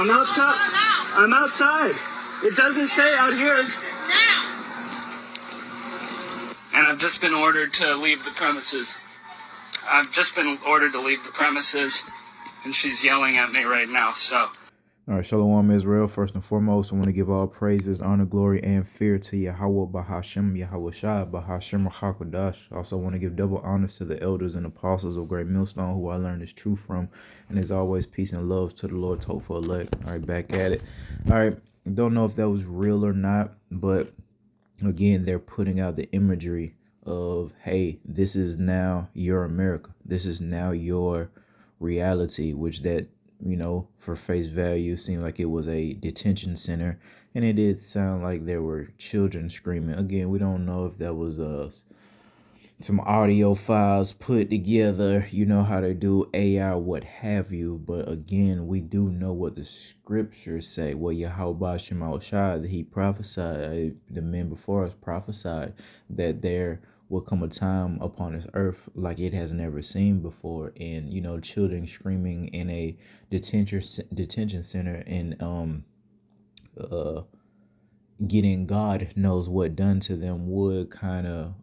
I'm outside. I'm outside. It doesn't say out here. And I've just been ordered to leave the premises. And she's yelling at me right now, so. All right, Shalom Israel. First and foremost, I want to give all praises, honor, glory, and fear to Yahweh Bahashem, Yahweh Shai, Bahashem HaKadosh. Also want to give double honors to the elders and apostles of Great Millstone, who I learned this truth from. And as always, peace and love to the Lord, hopeful elect. All right, back at it. All right, don't know if that was real or not, but again, they're putting out the imagery of, hey, this is now your America. This is now your reality, which that, for face value, seemed like it was a detention center. And it did sound like there were children screaming. Again, we don't know if that was some audio files put together, you know how they do AI, what have you. But again, we do know what the scriptures say. Well, Yahweh Shema Shai, that he prophesied, the men before us prophesied that there will come a time upon this earth like it has never seen before. And, children screaming in a detention center and getting God knows what done to them would kind of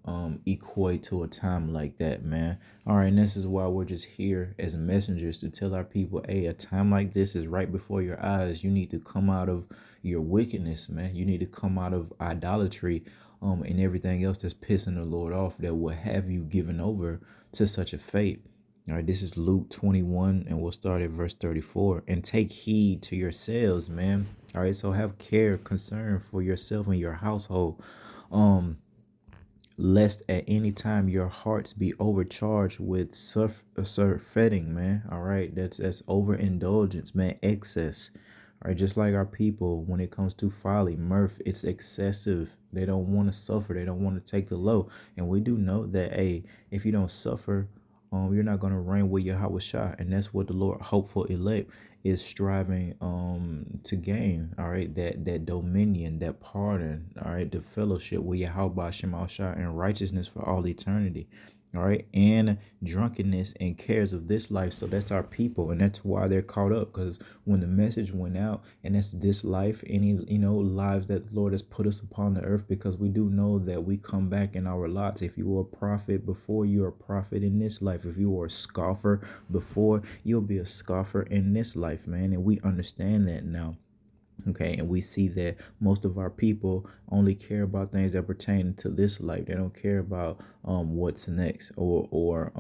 equate to a time like that, man. All right, and this is why we're just here as messengers to tell our people, hey, a time like this is right before your eyes. You need to come out of your wickedness, man. You need to come out of idolatry and everything else that's pissing the Lord off that will have you given over to such a fate. All right, this is Luke 21, and we'll start at verse 34. And take heed to yourselves, man. All right, so have care, concern for yourself and your household, lest at any time your hearts be overcharged with surfeiting, man. All right, that's overindulgence, man, excess. All right, just like our people, when it comes to folly, mirth, it's excessive. They don't want to suffer. They don't want to take the low. And we do know that, hey, if you don't suffer, you're not going to reign with Yahweh Shai. And that's what the Lord, hopeful elect, is striving to gain. All right, that dominion, that pardon, all right, the fellowship with Yahweh Shema Shai and righteousness for all eternity. All right, and drunkenness and cares of this life. So that's our people, and that's why they're caught up, because when the message went out, and that's this life, any lives that the Lord has put us upon the earth, because we do know that we come back in our lots. If you were a prophet before, you're a prophet in this life. If you were a scoffer before, you'll be a scoffer in this life, man. And we understand that now. Okay, and we see that most of our people only care about things that pertain to this life. They don't care about what's next, or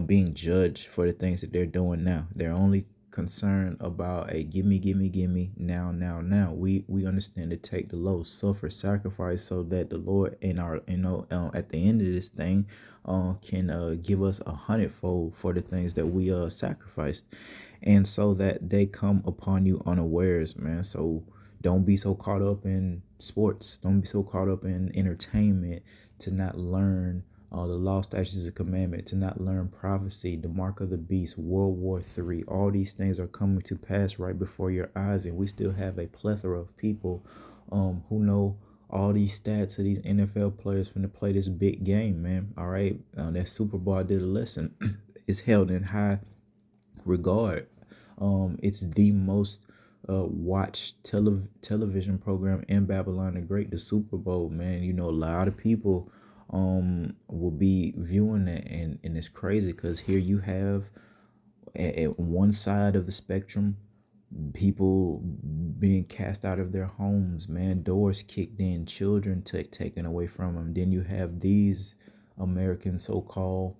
being judged for the things that they're doing now. They're only concerned about a gimme now. We understand to take the low, suffer, sacrifice, so that the Lord in our at the end of this thing can give us 100-fold for the things that we sacrificed, and so that they come upon you unawares, man. So don't be so caught up in sports, don't be so caught up in entertainment to not learn the law, statutes, and commandment, to not learn prophecy, the mark of the beast, World War III. All these things are coming to pass right before your eyes, and we still have a plethora of people who know all these stats of these NFL players from to play this big game, man. All right, that Super Bowl I did a lesson is held in high regard. It's the most watched television program in Babylon the Great, the Super Bowl, man. A lot of people will be viewing it, and it's crazy, because here you have at one side of the spectrum people being cast out of their homes, man, doors kicked in, children taken away from them. Then you have these Americans, so-called,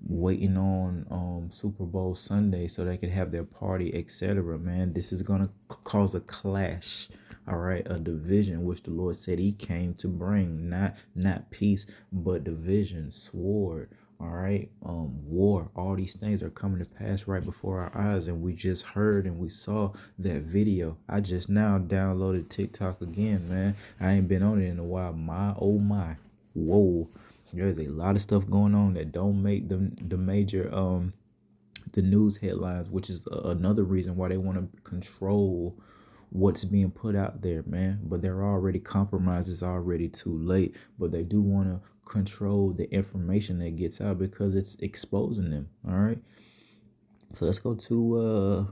waiting on Super Bowl Sunday so they could have their party, etc. Man, this is gonna cause a clash. All right, a division, which the Lord said he came to bring, not peace, but division, sword. All right, war. All these things are coming to pass right before our eyes, and we just heard and we saw that video. I just now downloaded TikTok again, man. I ain't been on it in a while. My oh my, whoa. There's a lot of stuff going on that don't make the major the news headlines, which is another reason why they want to control what's being put out there, man. But they're already compromised. It's already too late. But they do want to control the information that gets out because it's exposing them. All right. So let's go to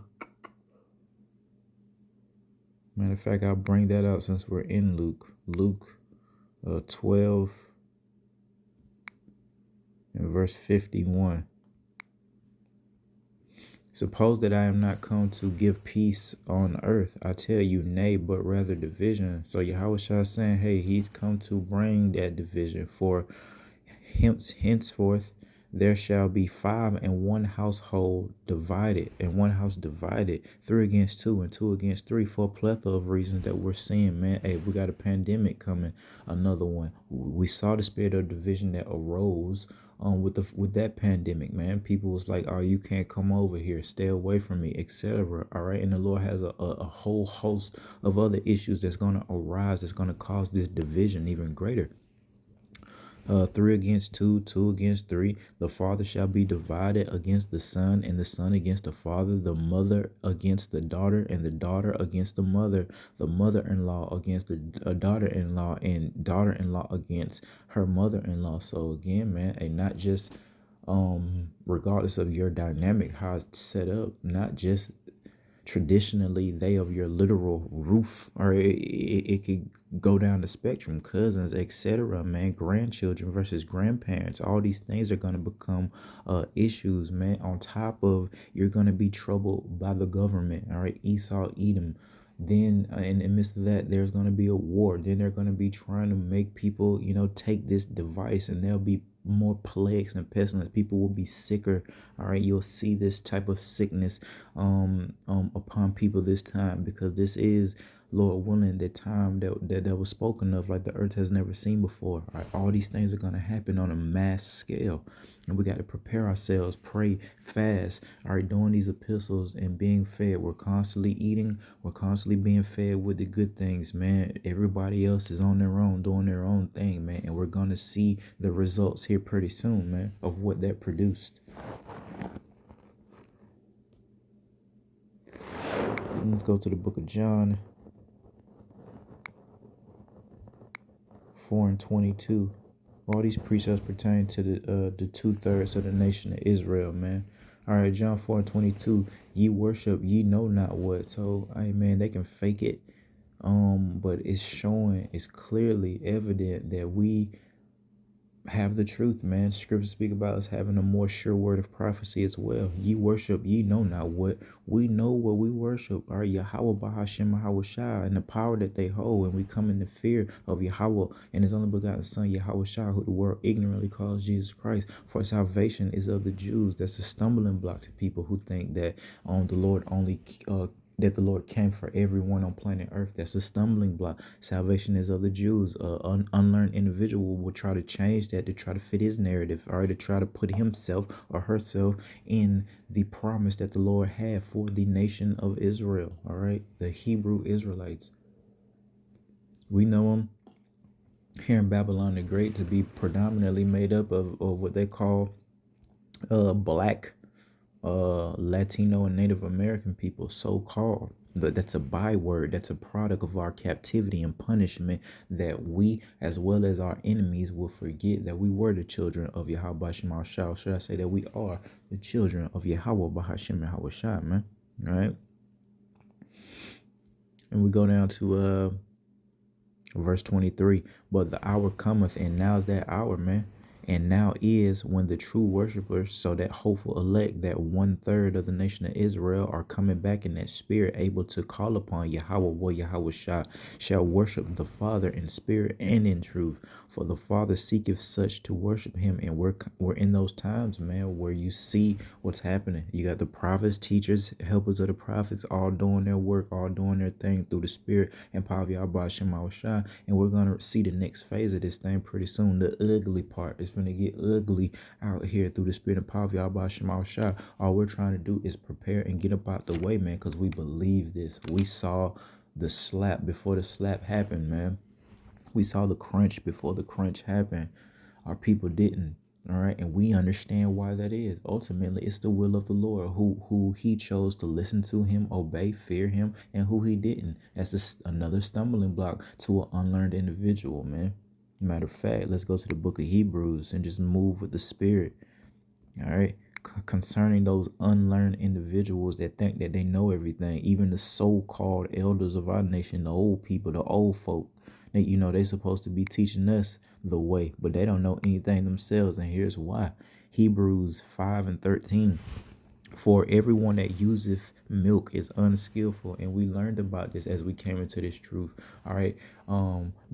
Matter of fact, I'll bring that out since we're in Luke. Luke 12 and verse 51. Suppose that I am not come to give peace on earth. I tell you, nay, but rather division. So Yahweh Shah is saying, hey, he's come to bring that division. For henceforth there shall be 5 in one household divided, and one house divided, 3 against 2 and 2 against 3, for a plethora of reasons that we're seeing, man. Hey, we got a pandemic coming, another one. We saw the spirit of division that arose with that pandemic, man. People was like, oh, you can't come over here, stay away from me, etc. All right. And the Lord has a whole host of other issues that's going to arise, that's going to cause this division even greater. 3 against 2, 2 against 3. The father shall be divided against the son, and the son against the father, the mother against the daughter, and the daughter against the mother-in-law against the daughter-in-law, and daughter-in-law against her mother-in-law. So again, man, and not just regardless of your dynamic, how it's set up, not just traditionally they of your literal roof, or it could go down the spectrum, cousins, etc., man, grandchildren versus grandparents. All these things are going to become issues, man. On top of, you're going to be troubled by the government, all right, Esau, Edom. Then in the midst of that, there's going to be a war. Then they're going to be trying to make people, take this device, and there'll be more plagues and pestilence. People will be sicker. All right, you'll see this type of sickness upon people this time, because this is, Lord willing, the time that was spoken of, like the earth has never seen before. All right, all these things are going to happen on a mass scale, and we got to prepare ourselves, pray, fast. All right, doing these epistles and being fed. We're constantly eating. We're constantly being fed with the good things, man. Everybody else is on their own, doing their own thing, man, and we're going to see the results here pretty soon, man, of what that produced. Let's go to the book of John 4 and 22. All these precepts pertain to the 2/3 of the nation of Israel, man. All right, John 4 and 22. Ye worship, ye know not what. So, man, they can fake it, but it's clearly evident that we have the truth, man. Scriptures speak about us having a more sure word of prophecy as well. Ye worship, ye know not what. We know what we worship, our Yahweh Bahashem Yahweh Shah, and the power that they hold, and we come in the fear of Yahweh and his only begotten son Yahweh Shah, who the world ignorantly calls Jesus Christ. For salvation is of the Jews. That's a stumbling block to people who think that the Lord only that the Lord came for everyone on planet Earth. That's a stumbling block. Salvation is of the Jews. Unlearned individual will try to change that to try to fit his narrative, or to try to put himself or herself in the promise that the Lord had for the nation of Israel. All right, the Hebrew Israelites. We know them here in Babylon the Great to be predominantly made up of what they call black, Latino and Native American people, so-called. That's a byword. That's a product of our captivity and punishment, that we, as well as our enemies, will forget that we were the children of Yahweh Shema Shah. Should I say that we are the children of Yahweh Bahashem Yahweh Shah, man? All right. And we go down to verse 23. But the hour cometh, and now's that hour, man. And now is when the true worshipers, so that hopeful elect, that 1/3 of the nation of Israel, are coming back in that spirit, able to call upon Yahweh Yahweh Shah, shall worship the Father in spirit and in truth. For the Father seeketh such to worship him. And we're in those times, man, where you see what's happening. You got the prophets, teachers, helpers of the prophets, all doing their work, all doing their thing through the spirit and power of Yahweh Shema Shah. And we're going to see the next phase of this thing pretty soon. The ugly part is going to get ugly out here through the spirit and power of Yahweh Shema Shah. All we're trying to do is prepare and get up out the way, man, because we believe this. We saw the slap before the slap happened, man. We saw the crunch before the crunch happened. Our people didn't. All right. And we understand why that is. Ultimately, it's the will of the Lord, who he chose to listen to him, obey, fear him, and who he didn't. That's another stumbling block to an unlearned individual, man. Matter of fact, let's go to the book of Hebrews and just move with the spirit. All right. concerning those unlearned individuals that think that they know everything, even the so-called elders of our nation, the old people, the old folk. They supposed to be teaching us the way, but they don't know anything themselves. And here's why. Hebrews 5:13. For everyone that useth milk is unskillful, and we learned about this as we came into this truth. All right,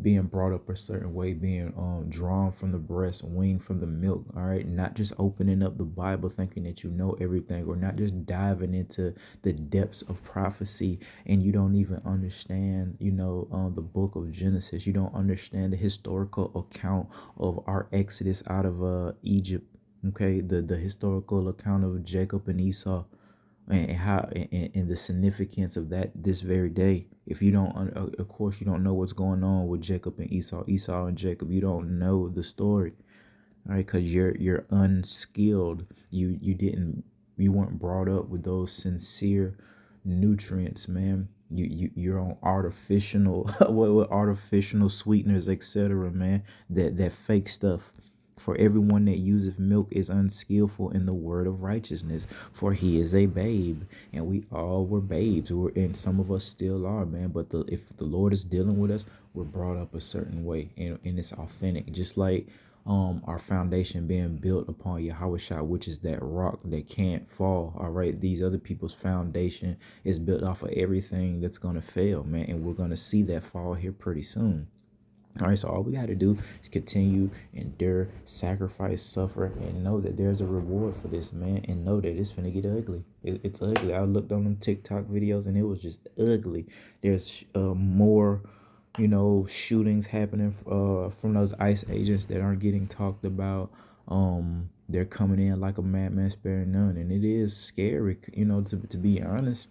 being brought up a certain way, being drawn from the breast, weaned from the milk. All right, not just opening up the Bible thinking that you know everything, or not just diving into the depths of prophecy, and you don't even understand, the book of Genesis. You don't understand the historical account of our exodus out of Egypt. Okay, the historical account of Jacob and Esau, and how and the significance of that this very day. If you don't, of course, you don't know what's going on with Jacob and Esau and Jacob. You don't know the story, all right? Because you're unskilled. You weren't brought up with those sincere nutrients, man. You're on artificial with artificial sweeteners, etc., man. That fake stuff. For everyone that useth milk is unskillful in the word of righteousness, for he is a babe. And we all were babes. And some of us still are, man. But if the Lord is dealing with us, we're brought up a certain way, and it's authentic. Just like our foundation being built upon Yahweh, which is that rock that can't fall. All right, these other people's foundation is built off of everything that's gonna fail, man, and we're gonna see that fall here pretty soon. All right, so all we got to do is continue, endure, sacrifice, suffer, and know that there's a reward for this, man, and know that it's finna get ugly. It's ugly. I looked on them TikTok videos, and it was just ugly. There's more, shootings happening from those ICE agents that aren't getting talked about. They're coming in like a madman sparing none, and it is scary, to be honest.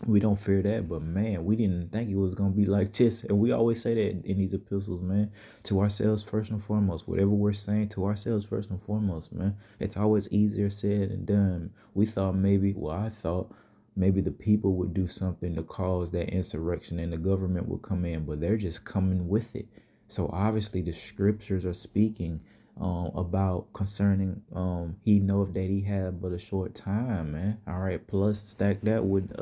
We don't fear that, but man, we didn't think it was gonna be like this. And we always say that in these epistles, man, to ourselves first and foremost. Whatever we're saying to ourselves first and foremost, man. It's always easier said than done. I thought maybe the people would do something to cause that insurrection and the government would come in, but they're just coming with it. So obviously the scriptures are speaking about concerning he knoweth that he had but a short time, man. All right, plus stack that with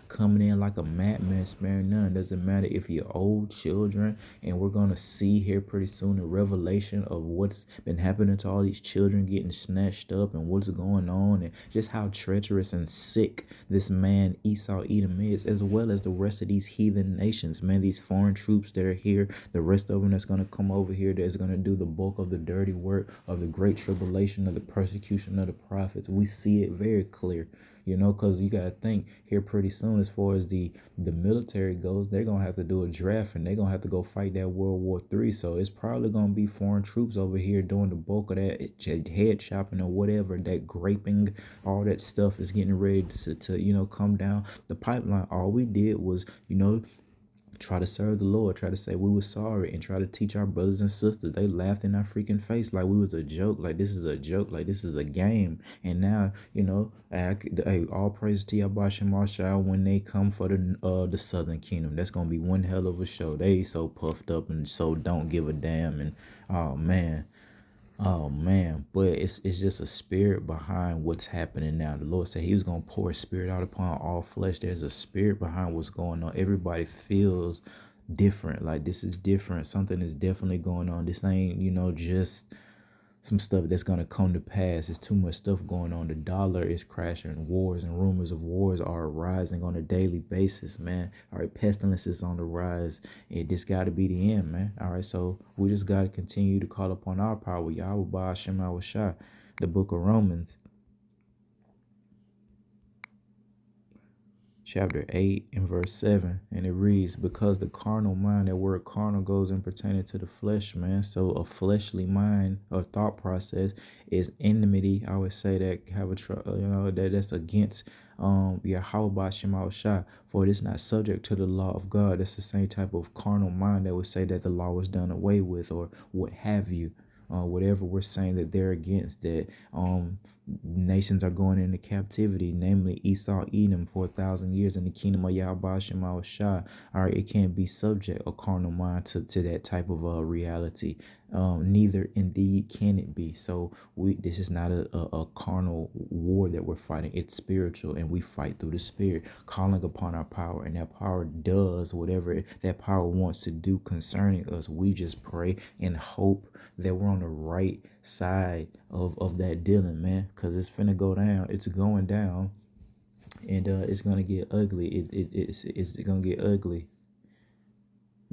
coming in like a madman sparing none. Doesn't matter if you're old, children, and we're gonna see here pretty soon a revelation of what's been happening to all these children getting snatched up and what's going on, and just how treacherous and sick this man Esau Edom is, as well as the rest of these heathen nations, man. These foreign troops that are here, the rest of them that's gonna come over here, that's gonna do the bulk of the dirty work of the great tribulation, of the persecution of the prophets. We see it very clear, because you got to think here pretty soon, as far as the military goes, they're gonna have to do a draft, and they're gonna have to go fight that World War III. So it's probably gonna be foreign troops over here doing the bulk of that head chopping or whatever, that graping. All that stuff is getting ready to come down the pipeline. All we did was try to serve the Lord, try to say we were sorry, and try to teach our brothers and sisters. They laughed in our freaking face like we was a joke, like this is a joke, like this is a game. And now, all praise to Yahweh Shemashah when they come for the Southern Kingdom. That's gonna be one hell of a show. They so puffed up and so don't give a damn. And oh man. Oh man, but it's just a spirit behind what's happening now. The Lord said he was gonna pour his spirit out upon all flesh. There's a spirit behind what's going on. Everybody feels different. Like this is different. Something is definitely going on. This ain't, just some stuff that's gonna come to pass. There's too much stuff going on. The dollar is crashing. Wars and rumors of wars are rising on a daily basis, man. All right, pestilence is on the rise. This got to be the end, man. All right, so we just got to continue to call upon our power, Yahweh Ba'ashem Awashah, the book of Romans, chapter 8 and verse 7, and it reads, because the carnal mind, that word carnal goes in pertaining to the flesh, man. So a fleshly mind or thought process is enmity. I would say that that's against Yahweh Shema Shah, for it is not subject to the law of God. That's the same type of carnal mind that would say that the law was done away with, or what have you. Whatever we're saying that they're against, that Nations are going into captivity, namely Esau, Edom, for 1,000 years in the kingdom of Yahweh Shema Shai. All right, it can't be subject a carnal mind to that type of reality. Neither indeed can it be. So this is not a carnal war that we're fighting. It's spiritual, and we fight through the spirit, calling upon our power, and that power does whatever that power wants to do concerning us. We just pray and hope that we're on the right side of that dealing, man, because it's finna go down. It's going down, and it's gonna get ugly. It's gonna get ugly,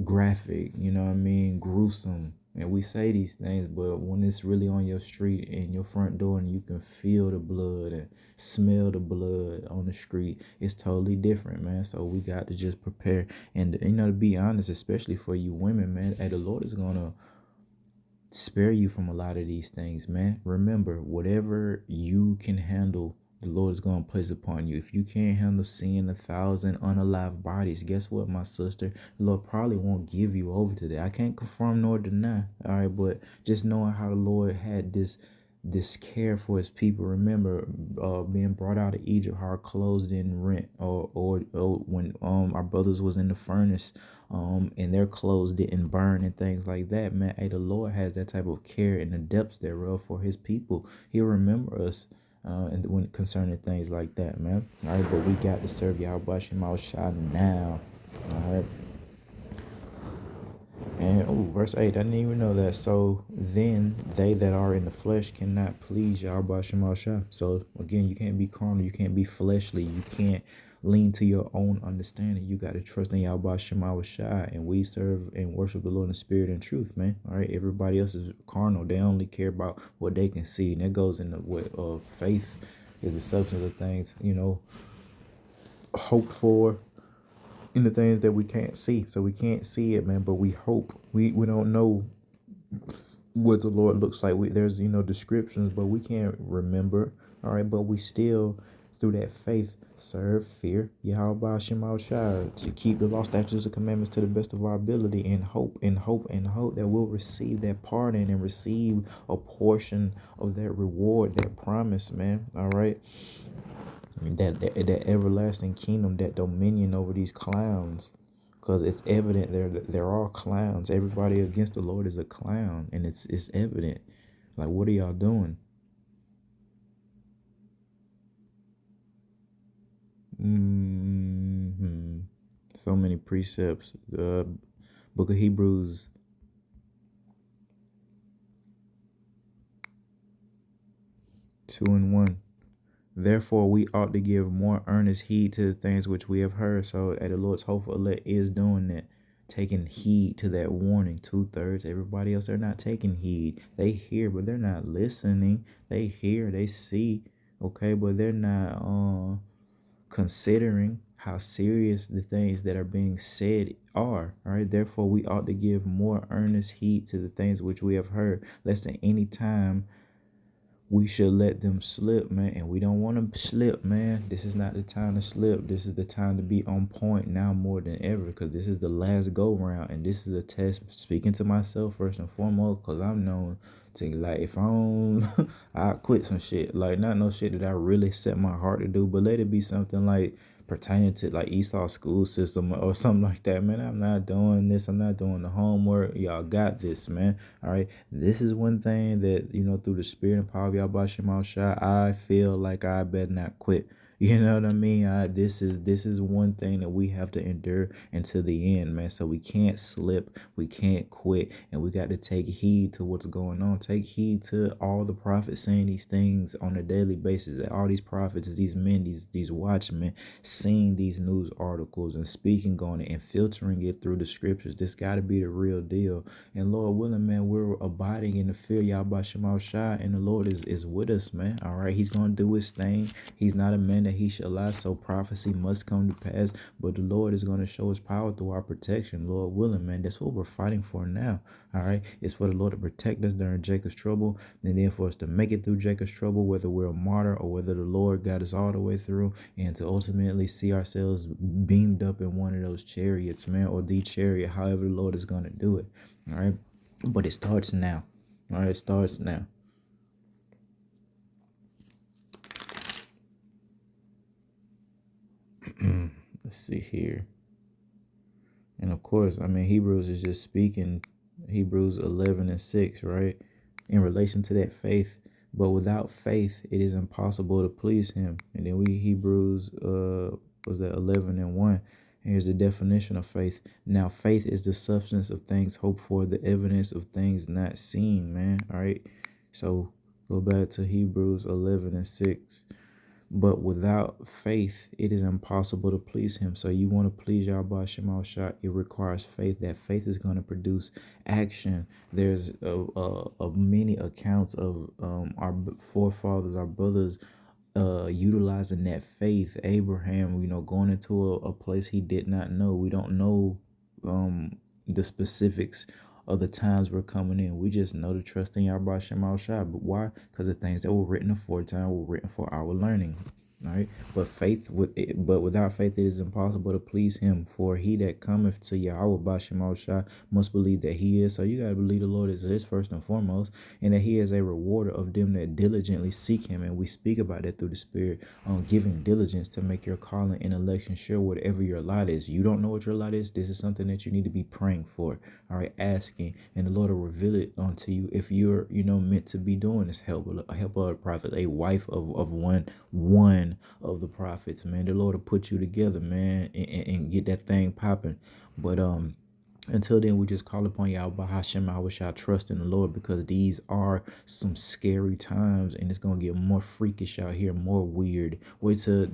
graphic, you know what I mean, gruesome. And we say these things, but when it's really on your street and your front door and you can feel the blood and smell the blood on the street, it's totally different, man. So we got to just prepare. And to be honest, especially for you women, man, hey, the Lord is gonna spare you from a lot of these things, man. Remember, whatever you can handle, the Lord is going to place upon you. If you can't handle seeing 1,000 unalive bodies, guess what, my sister? The Lord probably won't give you over to that. I can't confirm nor deny, all right? But just knowing how the Lord had this care for his people. Remember, being brought out of Egypt, how our clothes didn't rent, or when our brothers was in the furnace, and their clothes didn't burn and things like that, man. Hey, the Lord has that type of care in the depths thereof for his people. He'll remember us. And when concerning things like that, man. All right, but we got to serve Yahweh Shema Shai now. All right. And verse 8, I didn't even know that. So then they that are in the flesh cannot please Yahweh Shema Shai. So again, you can't be carnal, you can't be fleshly, you can't lean to your own understanding. You got to trust in Yahweh Shema Shai. And we serve and worship the Lord in spirit and truth, man. All right, everybody else is carnal. They only care about what they can see. And that goes into what faith is the substance of things, hoped for, in the things that we can't see. So we can't see it, man, but we hope. We don't know what the Lord looks like. There's descriptions, but we can't remember. All right, but we still, through that faith, serve, fear Yahweh Shema Shai, to keep the law, statutes, and commandments to the best of our ability, and hope that we'll receive that pardon and receive a portion of that reward, that promise, man. All right. I mean, that everlasting kingdom, that dominion over these clowns, because it's evident they're all clowns. Everybody against the Lord is a clown, and it's evident. Like, what are y'all doing? So many precepts. Book of Hebrews 2:1. Therefore, we ought to give more earnest heed to the things which we have heard. So, the Lord's hopeful elect is doing that, taking heed to that warning. 2/3. Everybody else, they're not taking heed. They hear, but they're not listening. They hear, they see, okay, but they're not considering how serious the things that are being said are. All right. Therefore, we ought to give more earnest heed to the things which we have heard, lest at any time we should let them slip, man. And we don't want to slip, man. This is not the time to slip. This is the time to be on point now more than ever, because this is the last go round, and this is a test. Speaking to myself first and foremost, because I'm known to, like, if I don't I quit some shit, like, not no shit that I really set my heart to do, but let it be something like pertaining to like Esau school system or something like that, man. I'm not doing this. I'm not doing the homework. Y'all got this, man. All right. This is one thing that, through the spirit and power of Yahweh Shema Shai, I feel like I better not quit. You know what I mean? This is one thing that we have to endure until the end, man. So we can't slip, we can't quit, and we got to take heed to what's going on. Take heed to all the prophets saying these things on a daily basis. All these prophets, these men, these watchmen, seeing these news articles and speaking on it and filtering it through the scriptures. This got to be the real deal. And Lord willing, man, we're abiding in the fear Yahweh Shema Shai, and the Lord is with us, man. All right, He's gonna do His thing. He's not a man that He shall lie, so prophecy must come to pass. But the Lord is gonna show His power through our protection. Lord willing, man, that's what we're fighting for now. All right, it's for the Lord to protect us during Jacob's trouble, and then for us to make it through Jacob's trouble, whether we're a martyr or whether the Lord got us all the way through, and to ultimately see ourselves beamed up in one of those chariots, man, or the chariot, however the Lord is gonna do it. All right, but it starts now. All right, it starts now. Let's see here. And of course, I mean, Hebrews is just speaking Hebrews 11:6, right? In relation to that faith. But without faith, it is impossible to please him. And then Hebrews, was that 11:1? Here's the definition of faith. Now, faith is the substance of things hoped for, the evidence of things not seen, man. All right. So go back to Hebrews 11:6. But without faith, it is impossible to please him. So you want to please Yahweh Shema Shah, it requires faith. That faith is going to produce action. There's many accounts of our forefathers, our brothers, utilizing that faith. Abraham, going into a place he did not know. We don't know the specifics of the times we're coming in. We just know to trust in Yahweh Shema Shai. But why? Because the things that were written aforetime were written for our learning. All right. But without faith it is impossible to please him. For he that cometh to Yahweh by Shema Shai must believe that he is. So you gotta believe the Lord is his first and foremost, and that he is a rewarder of them that diligently seek him. And we speak about that through the Spirit, on giving diligence to make your calling and election sure, whatever your lot is. You don't know what your lot is. This is something that you need to be praying for. All right, asking, and the Lord will reveal it unto you if you're meant to be doing this. Help a prophet, a wife of one of the prophets, man. The Lord will put you together, man, and get that thing popping. But until then, we just call upon Yahweh Hashem. I wish I trust in the Lord, because these are some scary times, and it's gonna get more freakish out here, more weird. Wait till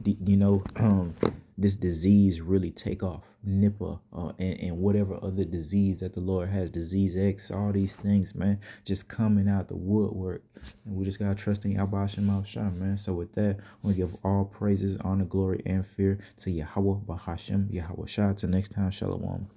this disease really take off, Nipah, and whatever other disease that the Lord has, disease X, all these things, man, just coming out the woodwork. And we just gotta trust in Yahweh Hashem Shah, man. So with that, we give all praises, honor, glory, and fear to Yahweh Bahashem, Yahweh Shah. Till next time, Shalom.